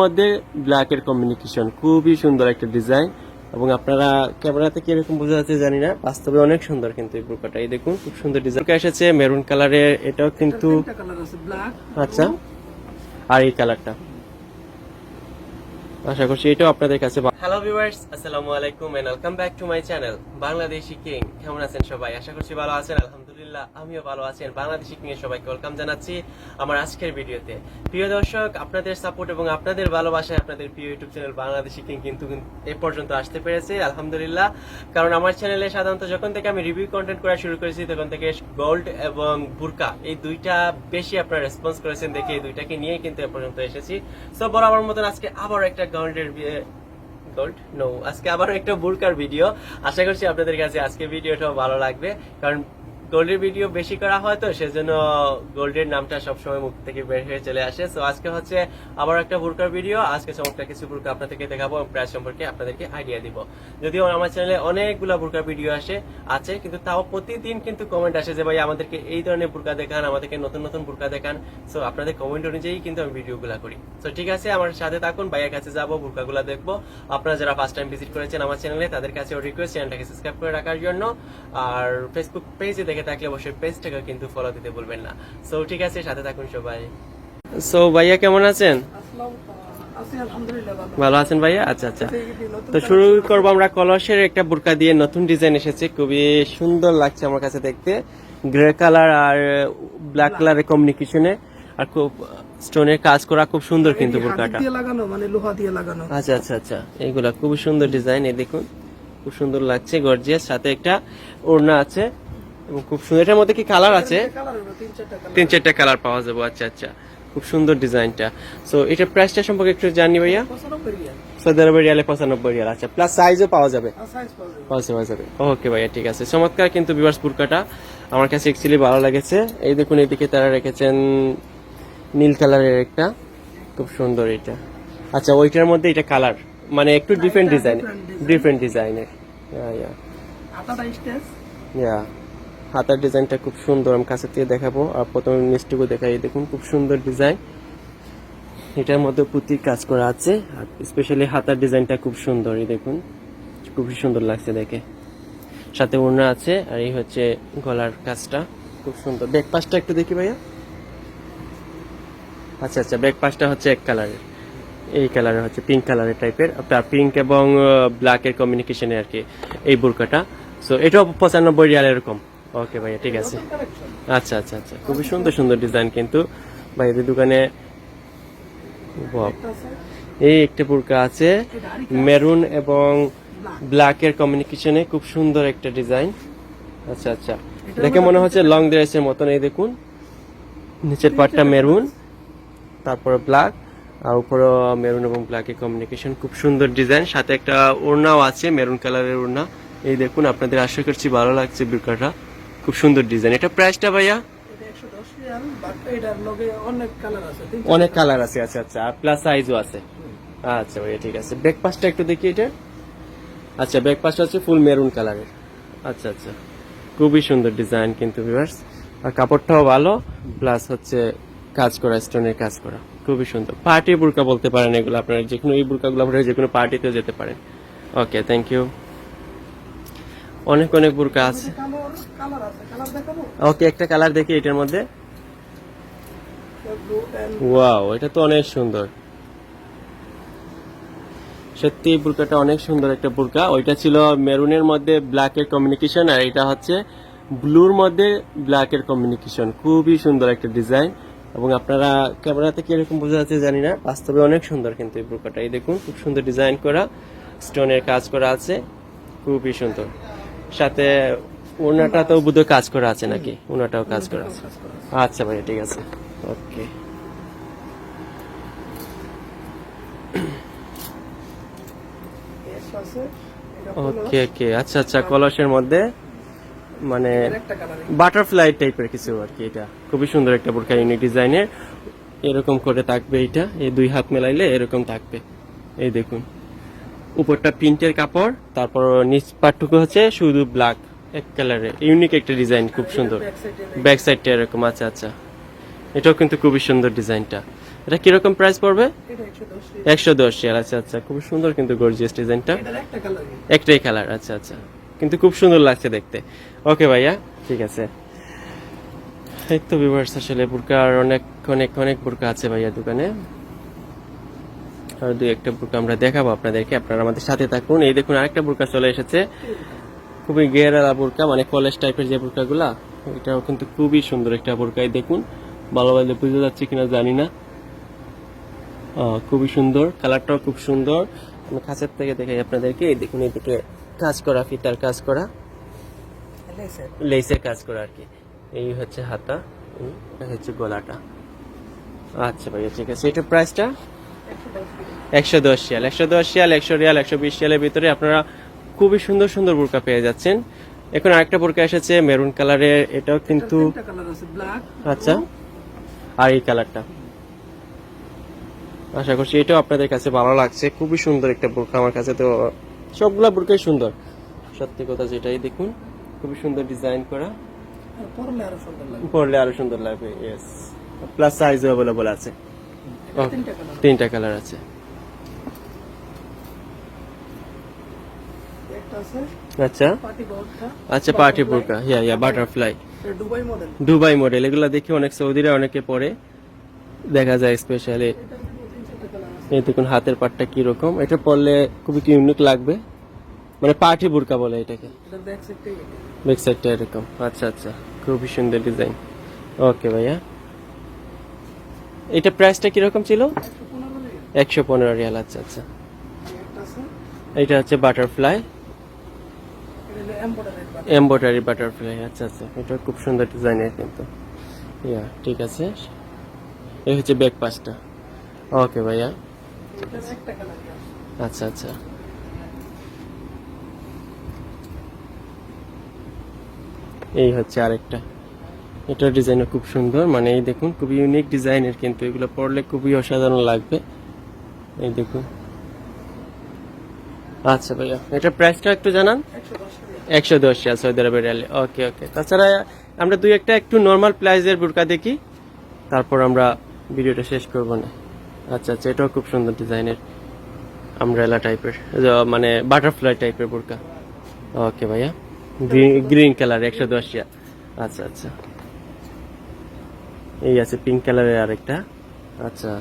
মধ্যে ব্ল্যাকের কমিউনিকেশন, খুবই সুন্দর একটা ডিজাইন। এবং আপনারা ক্যামেরাতে কিরকম বোঝা যাচ্ছে জানি না, বাস্তবে অনেক সুন্দর কিন্তু এই বুরকাটা। এই দেখুন খুব সুন্দর ডিজাইন এসেছে মেরুন কালারের, এটাও কিন্তু আচ্ছা। আর এই কালারটা আশা করছি এটাও আপনাদের কাছে। হ্যালো ভিউয়ার্স, আসসালামু আলাইকুম and welcome back to my channel Bangladeshi king. কেমন আছেন সবাই? আশা করছি ভালো আছেন। আলহামদুলিল্লাহ আমিও ভালো আছি। বাংলাদেশি কিং এর সবাইকে ওয়েলকাম জানাচ্ছি আমার আজকের ভিডিওতে। প্রিয় দর্শক, আপনাদের সাপোর্ট এবং আপনাদের ভালোবাসায় আপনাদের প্রিয় ইউটিউব চ্যানেল বাংলাদেশি কিং কিন্তু এ পর্যন্ত আসতে পেরেছে আলহামদুলিল্লাহ। কারণ আমার চ্যানেলে সাধারণত যখন থেকে আমি রিভিউ কন্টেন্ট করা শুরু করেছি তখন থেকে গোল্ড এবং বুরকা এই দুইটা বেশি আপনারা রেসপন্স করেছেন দেখে এই দুইটাকে নিয়ে কিন্তু এ পর্যন্ত এসেছি। সো বরাবর মতন আজকে আবার একটা আজকে আবার একটা বুরকার ভিডিও। আশা করছি আপনাদের কাছে আজকে ভিডিওটাও ভালো লাগবে, কারণ গোল্ডের ভিডিও বেশি করা হয় তো সেজন্য গোল্ডের নামটা সবসময় মুখ থেকে বের হয়ে চলে আসে। সো আজকে হচ্ছে আবার একটা বুরকার ভিডিও। আজকে চমৎকার কিছু বুরকা আপনাদেরকে দেখাবো, প্রাইস সম্পর্কে আপনাদেরকে আইডিয়া দিব। যদিও আমার চ্যানেলে অনেকগুলো বুরকার ভিডিও আছে কিন্তু তাও প্রতিদিন কিন্তু কমেন্ট আসে যে ভাই আমাদেরকে এই ধরনের বুরকা দেখান, আমাদেরকে নতুন নতুন বুরকা দেখান। সো আপনাদের কমেন্ট অনুযায়ী কিন্তু আমি ভিডিওগুলো করি। সো ঠিক আছে, আমার সাথে থাকুন, ভাইয়ের কাছে যাবো, বুরকাগুলো দেখবো। আপনারা যারা ফার্স্ট টাইম ভিজিট করেছেন আমার চ্যানেলে তাদের কাছে রিকোয়েস্ট চ্যানেলটাকে সাবস্ক্রাইব করে রাখার জন্য। আর ফেসবুক পেজে দেখে থাকলে অবশ্যই পেজটাকে কিন্তু ফলো দিতে ভুলবেন না। সো ঠিক আছে, সাথে থাকুন সবাই। সো ভাইয়া কেমন আছেন? ভালো আছেন ভাইয়া? আচ্ছা আচ্ছা, তো শুরু করবো আমরা কলসের একটা বুরকা দিয়ে। নতুন ডিজাইন এসেছে, খুবই সুন্দর লাগছে আমার কাছে দেখতে। গ্রে কালার আর ব্ল্যাক কালারের কমিউনিকেশনে, আর খুব স্টোনের কাজ করা, খুব সুন্দর কিন্তু বুরকাটা মানে লোহা দিয়ে লাগানো। আচ্ছা আচ্ছা আচ্ছা, এইগুলা খুব সুন্দর ডিজাইন। এই দেখুন খুব সুন্দর লাগছে, গর্জিয়াস। সাথে একটা ওড়না আছে এবং খুব সুন্দর। এটার মধ্যে কি কালার আছে? 3-4টা কালার পাওয়া যাবে। আচ্ছা আচ্ছা, খুব সুন্দর ডিজাইনটা। সো এটা প্রাইসটা সম্পর্কে একটু জানি ভাইয়া। সৌদি আরবের রিয়ালে 95 রিয়াল। আচ্ছা, প্লাস সাইজও পাওয়া যাবে? পাওয়া যাবে। ওকে ভাইয়া, ঠিক আছে। চমৎকার কিন্তু ভিউয়ার্স বুরকাটা আমার কাছে অ্যাকচুয়ালি ভালো লেগেছে। এই দেখুন এদিকে তারা রেখেছেন নীল কালারের একটা, খুব সুন্দর এটা। আচ্ছা, ওইটার মধ্যে এটা কালার মানে একটু ডিফারেন্ট ডিজাইনের। হাতার ডিজাইনটা খুব সুন্দর, আমি কাছে থেকে দেখাবো। আর প্রথমে নিচটুকু দেখাই, দেখুন খুব সুন্দর ডিজাইন। এটার মধ্যে পুঁতির কাজ করা আছে, আর স্পেশালি হাতার ডিজাইনটা খুব সুন্দর। এই দেখুন খুবই সুন্দর লাগছে দেখে। সাথে ওড়না আছে, আর এই হচ্ছে গলার কাজটা খুব সুন্দর। ব্যাক পাশটা একটু দেখি ভাইয়া। আচ্ছা আচ্ছা, ব্যাক পাশটা হচ্ছে এক কালারের, এই কালারের হচ্ছে পিঙ্ক কালারের টাইপের, আপনার পিঙ্ক এবং ব্ল্যাকের কমিউনিকেশনে আর কি এই বুরকাটা। সো এটাও 95 রিয়াল এরকম। ওকে ভাইয়া, ঠিক আছে। আচ্ছা আচ্ছা আচ্ছা, খুবই সুন্দর সুন্দর ডিজাইন কিন্তু ভাইয়াদের দোকানে। এই একটা বুরকা আছে মেরুন এবং ব্ল্যাকের কমিউনিকেশনে, খুব সুন্দর একটা ডিজাইন। আচ্ছা আচ্ছা, দেখে মনে হচ্ছে লং ড্রেসের মতন। এই দেখুন নিচের পার্টটা মেরুন, তারপরে ব্ল্যাক, আর উপরে মেরুন এবং ব্ল্যাকের কমিউনিকেশন, খুব সুন্দর ডিজাইন। সাথে একটা ওড়নাও আছে, মেরুন কালারের ওড়না। এই দেখুন, আপনাদের আশা করছি ভালো লাগছে বুরকাটা, খুব সুন্দর ডিজাইন। এটা প্রাইসটা ভাইয়া? অনেক কালার আছে। আচ্ছা আচ্ছা, আর প্লাস সাইজও আছে। আচ্ছা ভাইয়া, ঠিক আছে। ব্যাক পাশটা একটু দেখি এটা। আচ্ছা, ব্যাক পাশটা হচ্ছে ফুল মেরুন কালারের। আচ্ছা আচ্ছা, খুবই সুন্দর ডিজাইন কিন্তু ভিউয়ার্স, আর কাপড়টাও ভালো, প্লাস হচ্ছে কাজ করা, স্টোনের কাজ করা, খুবই সুন্দর। পার্টি বুরকা বলতে পারেন এগুলো, আপনারা যে কোনো এই বুরকাগুলো আপনারা যে কোনো পার্টিতেও যেতে পারেন। ওকে, থ্যাংক ইউ। অনেক অনেক বুরকা আছে। ওকে, একটা কালার দেখি এটার মধ্যে। ওয়াও, এটা তো অনেক সুন্দর সত্যি। বুরকাটা অনেক সুন্দর একটা বুরকা। ওইটা ছিল মেরুনের মধ্যে ব্ল্যাকের কমিউনিকেশন, আর এটা হচ্ছে ব্লুর মধ্যে ব্ল্যাকের কমিউনিকেশন, খুবই সুন্দর একটা ডিজাইন। এবং আপনারা ক্যামেরাতে কিরকম বোঝা যাচ্ছে জানি না, বাস্তবে অনেক সুন্দর কিন্তু এই বুরকাটা। এই দেখুন খুব সুন্দর ডিজাইন করা, স্টোনের কাজ করা আছে, খুবই সুন্দর। সাথে ওড়নাটা তো বোধহয় কাজ করা আছে নাকি? ওড়নাটাও কাজ করা আছে। আচ্ছা ভাই, ঠিক আছে। ওকে, ওকে ওকে, আচ্ছা আচ্ছা। কলসের মধ্যে মানে বাটারফ্লাই টাইপের কিছু আর কি। এটা খুবই সুন্দর একটা বুরকা, ইউনিক ডিজাইনের। এরকম করে থাকবে এটা, এই দুই হাত মেলাইলে এরকম থাকবে। এই দেখুন উপরটা প্রিন্টের কাপড়, তারপর নিচ পাটটুকু হচ্ছে শুধু ব্ল্যাক এক কালারের, ইউনিক একটা ডিজাইন, খুব সুন্দর। ব্যাক সাইডটা এরকম। আচ্ছা আচ্ছা, এটাও কিন্তু খুবই সুন্দর ডিজাইনটা। এটা কিরকম প্রাইস পড়বে? এটা 110 110 রিয়াল। আচ্ছা আচ্ছা, খুব সুন্দর কিন্তু গর্জিয়াস ডিজাইনটা। এটার একটা কালার একটাই কালার। আচ্ছা আচ্ছা, কিন্তু খুব সুন্দর লাগছে দেখতে। ওকে ভাইয়া, ঠিক আছে। এই তো ভিউয়ার্স, আসলে বুরকা আর অনেক অনেক অনেক বুরকা আছে ভাইয়া দোকানে। আর দুই একটা বুরকা আমরা দেখাবো আপনাদেরকে, আপনারা আমাদের সাথে থাকুন। এই দেখুন আরেকটা বুরকা চলে এসেছে, খুবই গেরালা বুরকা, মানে কলেজ টাইপের যে বুরকাগুলা, এটাও কিন্তু খুবই সুন্দর একটা বুরকা। এই দেখুন, ভালোভাবে বুঝে যাচ্ছে কিনা জানি না, খুবই সুন্দর, কালারটাও খুব সুন্দর। আমি কাছের থেকে দেখাই আপনাদেরকে। এই দেখুন, এদিকে কাজ করা, ফিতার কাজ করা, লেসের কাজ করা আর কি। এই হচ্ছে হাতা, এই হচ্ছে গলাটা। আচ্ছা ভাইয়া, ঠিক আছে। এটার প্রাইসটা 110 রিয়াল। 110 রিয়াল, 100 রিয়াল, 120 রিয়ালের ভিতরে আপনারা খুবই সুন্দর সুন্দর বোরকা পেয়ে যাচ্ছেন। এখন আরেকটা বোরকা এসেছে মেরুন কালারের, এটাও কিন্তু কালার আছে, ব্ল্যাক। আচ্ছা, আর এই কালারটা আশা করছি এটাও আপনাদের কাছে ভালো লাগছে। খুবই সুন্দর একটা বোরকা, আমার কাছে তো সবগুলা বোরকাই সুন্দর, সত্যি কথা যেটাই। দেখুন, খুবই সুন্দর ডিজাইন করা, পরলে আরো সুন্দর লাগবে। পরলে আরো সুন্দর লাগবে। ইয়েস, প্লাস সাইজ अवेलेबल আছে। তিনটা কালার আছে। একটা আছে আচ্ছা পার্টি বোরকা। আচ্ছা, পার্টি বোরকা, ইয়া বাটারফ্লাই, এটা দুবাই মডেল। Dubai model. এগুলা দেখি অনেক সৌদিরা অনেকে পরে দেখা যায়, স্পেশালি। এই দেখুন হাতের পাটটা কি রকম, এটা পরলে খুবই ইউনিক লাগবে, মানে পার্টি বোরকা বলে এটাকে। এটা ব্যাক সাইডটাই ব্যাক সাইডটা এরকম। আচ্ছা আচ্ছা, খুবই সুন্দর ডিজাইন। ওকে ভাইয়া, এটা প্রাইসটা কিরকম ছিল? 115 রিয়াল। আচ্ছা আচ্ছা, একটা আছে, এটা হচ্ছে বাটারফ্লাই, এটা হলো এমব্রয়ডারি বাটন। Embroidery butterfly. আচ্ছা আচ্ছা, এটা খুব সুন্দর ডিজাইনের কিন্তু। ইয়া, ঠিক আছে। এই হচ্ছে ব্যাক পাশটা। ওকে ভাইয়া, এটার একটা কালার আছে। আচ্ছা আচ্ছা। এই হচ্ছে আরেকটা, এটার ডিজাইনও খুব সুন্দর, মানে এই দেখুন খুবই ইউনিক ডিজাইনের, কিন্তু এগুলো পরলে খুবই অসাধারণ লাগবে। এই দেখুন। আচ্ছা ভাইয়া, এটার প্রাইসটা একটু জানান। 110 রিয়াল, সৌদি আরবের রিয়ালে। ওকে ওকে। তাছাড়া আমরা দুই একটা একটু নর্মাল প্রাইসের বুরকা দেখি, তারপর আমরা ভিডিওটা শেষ করবো না। আচ্ছা আচ্ছা, এটাও খুব সুন্দর ডিজাইনের, আমব্রেলা টাইপের, মানে বাটারফ্লাই টাইপের বুরকা। ওকে ভাইয়া, গ্রিন কালার, 110 রিয়াল। আচ্ছা আচ্ছা, এই আছে পিঙ্ক কালারের আরেকটা। আচ্ছা,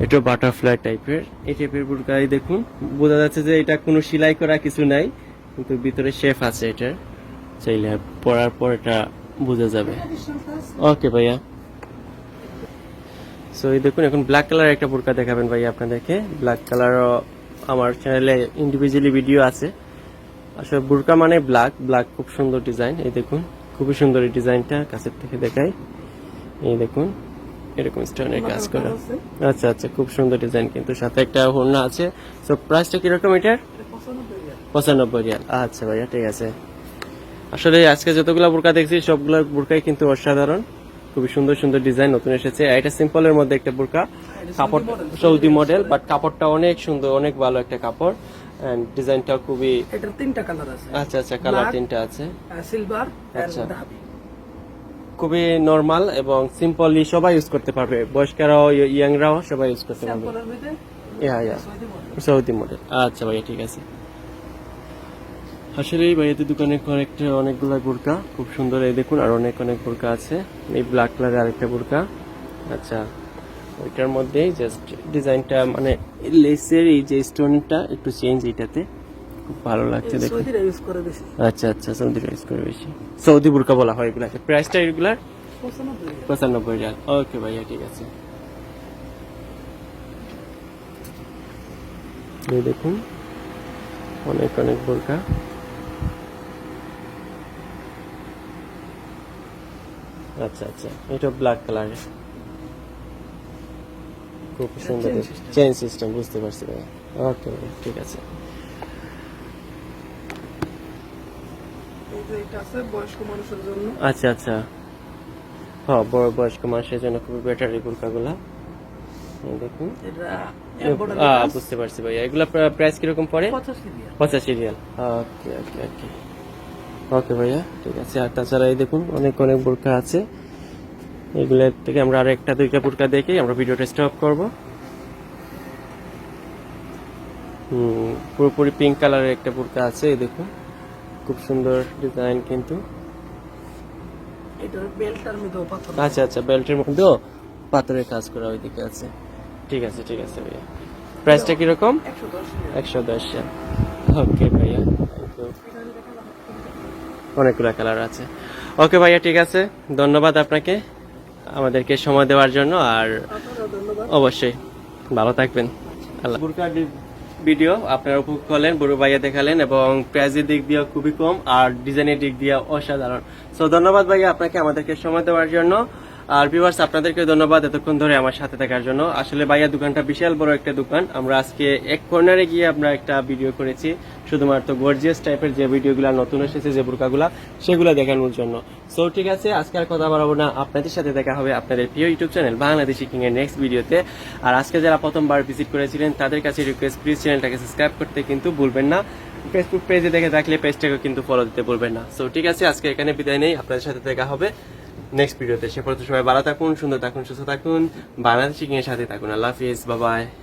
এটা বাটারফ্লাই টাইপের, এই টাইপের বুরকাই দেখুন, বোঝা যাচ্ছে যে এটা কোনো সেলাই করা কিছু নাই, কিন্তু ভিতরে শেফ আছে এটার, চাইলে পরার পর এটা বোঝা যাবে। ওকে ভাইয়া, সো এই দেখুন, এখন ব্ল্যাক কালারের একটা বুরকা দেখাবেন ভাইয়া আপনাদেরকে। ব্ল্যাক কালারও আমার চ্যানেলে ইন্ডিভিজুয়ালি ভিডিও আছে। আসলে বুরকা মানে ব্ল্যাক, ব্ল্যাক খুব সুন্দর ডিজাইন। এই দেখুন, খুবই সুন্দর এই ডিজাইনটা, কাছের থেকে দেখাই। এই দেখুন, এরকম স্টোনের কাজ করা। আচ্ছা আচ্ছা, খুব সুন্দর ডিজাইন, কিন্তু সাথে একটা ওড়না আছে। সো প্রাইসটা কিরকম এটার? 95 রিয়াল। আচ্ছা ভাইয়া, ঠিক আছে। আসলে আজকে যতগুলো বোরকা দেখছি সবগুলো বোরকাই কিন্তু অসাধারণ, খুবই সুন্দর সুন্দর ডিজাইন নতুন এসেছে। এটা সিম্পলের মধ্যে একটা বোরকা, কাপড় সৌদি মডেল, বাট কাপড়টা অনেক সুন্দর, অনেক ভালো একটা কাপড়, এন্ড ডিজাইনটাও খুবই। এটার তিনটা কালার আছে। আচ্ছা আচ্ছা, কালার তিনটা আছে, সিলভার, আচ্ছা। ধাবি। খুবই নরমাল এবং সিম্পলি সবাই ইউজ করতে পারবে, বয়স্করাও ইয়াংরাও সবাই ইউজ করতে পারবে। স্যাম্পলের মধ্যে ইয়া সৌদি মডেল। Saudi model. আচ্ছা ভাইয়া, ঠিক আছে। আসলে এই ভাইয়াদের দোকানে অনেকগুলো বোরকা খুব সুন্দর। এই দেখুন, আর অনেক অনেক বোরকা আছে। এই ব্ল্যাক কালারের আরেকটা বোরকা। আচ্ছা, ওইটার মধ্যেই জাস্ট ডিজাইনটা, মানে লেসের এই যে স্টোনটা একটু চেঞ্জ, এইটাতে খুব ভালো লাগছে দেখুন। সৌদিরা ইউজ করে বেশি। আচ্ছা আচ্ছা, সৌদি ইউজ করে বেশি, সৌদি বোরকা বলা হয় এগুলাকে। প্রাইসটা এগুলার 95 রিয়াল। ওকে ভাইয়া, ঠিক আছে। এই দেখুন, অনেক অনেক বোরকা। আচ্ছা আচ্ছা, এটা ব্ল্যাক কালারের, খুব সুন্দর চেইন সিস্টেম, বুঝতে পারছি ভাইয়া। ওকে ভাইয়া, ঠিক আছে। এই যে এটা আছে বয়স্ক মানুষের জন্য। আচ্ছা আচ্ছা, হ্যাঁ, বড় বয়স্ক মানুষের জন্য খুবই বেটার এই বোরকাগুলা। এই দেখুন, এটা এমব্রয়ডারি বুঝতে পারছি ভাইয়া। এগুলা প্রাইস কিরকম পড়ে? 85 রিয়াল। 85 রিয়াল। ওকে ওকে ওকে, ওকে ভাইয়া, ঠিক আছে। আর তাছাড়া এই দেখুন, অনেক অনেক বোরকা আছে, এগুলোর থেকে আমরা আর একটা দুইটা বুরকা দেখে আমরা ভিডিওটা স্টপ করব। পুরোপুরি পিঙ্ক কালারের একটা বুরকা আছে, এই দেখুন খুব সুন্দর ডিজাইন কিন্তু। এটার বেল্টার মধ্যেও পাথর। আচ্ছা আচ্ছা, বেল্টের মধ্যেও পাথরের কাজ করা ওইদিকে আছে। ঠিক আছে ঠিক আছে ভাইয়া, প্রাইসটা কিরকম? 110 110। ওকে ভাইয়া, অনেকগুলো কালার আছে। ওকে ভাইয়া, ঠিক আছে, ধন্যবাদ আপনাকে আমাদেরকে সময় দেওয়ার জন্য। আর আপনারও ধন্যবাদ। অবশ্যই ভালো থাকবেন। আল্লাহ। বুরকার ভিডিও আপনারা উপভোগ করলেন, বড় ভাইয়া দেখালেন, এবং প্রাইজের দিক দিয়ে খুবই কম আর ডিজাইনের দিক দিয়ে অসাধারণ। সো ধন্যবাদ ভাইয়া আপনাকে আমাদেরকে সময় দেওয়ার জন্য। আর ভিউয়ার্স, আপনাদেরকে ধন্যবাদ এতক্ষণ ধরে আমার সাথে থাকার জন্য। আসলে ভাইয়া দোকানটা বিশাল বড় একটা দোকান। আমরা আজকে এক কর্নারে গিয়ে আমরা একটা ভিডিও করেছি শুধুমাত্র গর্জিয়াস টাইপের যে ভিডিওগুলো নতুন এসেছে, যে বুরকাগুলা, সেগুলো দেখানোর জন্য। সো ঠিক আছে, আজকে আর কথা বাড়াবো না, আপনাদের সাথে দেখা হবে আপনাদের প্রিয় ইউটিউব চ্যানেল বাংলাদেশি কিং এর নেক্সট ভিডিওতে। আর আজকে যারা প্রথমবার ভিজিট করেছিলেন তাদের কাছে রিকোয়েস্ট, প্লিজ চ্যানেলটাকে সাবস্ক্রাইব করতে কিন্তু ভুলবেন না। ফেসবুক পেজে দেখে থাকলে পেজটাকে কিন্তু ফলো দিতে ভুলবেন না। সো ঠিক আছে, আজকে এখানে বিদায় নেই, আপনাদের সাথে দেখা হবে নেক্সট ভিডিওতে। সে পর্যন্ত সবাই ভালো থাকুন, সুন্দর থাকুন, সুস্থ থাকুন, বাংলাদেশি কিং এর সাথে থাকুন। আল্লাহ হাফিজ, বাই বাই।